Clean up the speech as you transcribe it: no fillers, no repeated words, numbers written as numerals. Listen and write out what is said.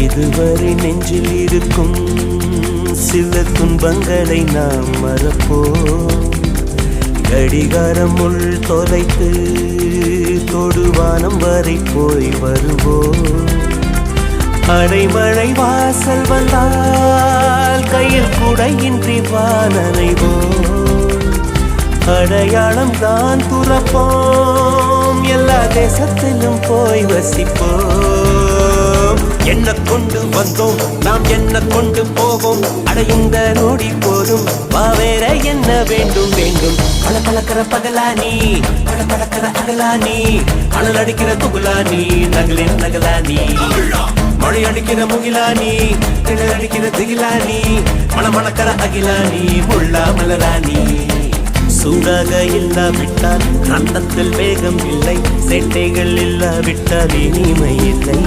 இதுவரை நெஞ்சில் இருக்கும் சில துன்பங்களை நாம் மறப்போம். கடிகாரம் உள் தொலைத்து தொடுவானம் வரை போய் வருவோம். அடைமழை வாசல் வந்தால் கையில் குடையின்றி வானனைவோம். அடையாளம் தான் துறப்போம், எல்லா தேசத்திலும் போய் வசிப்போம். என்ன கொண்டு வந்தோம் நாம் என்ன கொண்டு போவோம், அடையுந்த நோடி போதும் வா வேற என்ன வேண்டும் வேண்டும். பல பழக்கிற பகலானி பல பழக்கிற அகலானி, அனல் அடிக்கிற துகுலானி நகலின் நகலானி, மழை அடிக்கிற முகிலானி கிணறு அடிக்கிற திகிலானி, மணமணக்கிற அகிலானி முள்ளா மலராணி. சூடாக இல்லாவிட்டால் ரத்தத்தில் வேகம் இல்லை, சேட்டைகள் இல்லாவிட்டால் இனிமை இல்லை.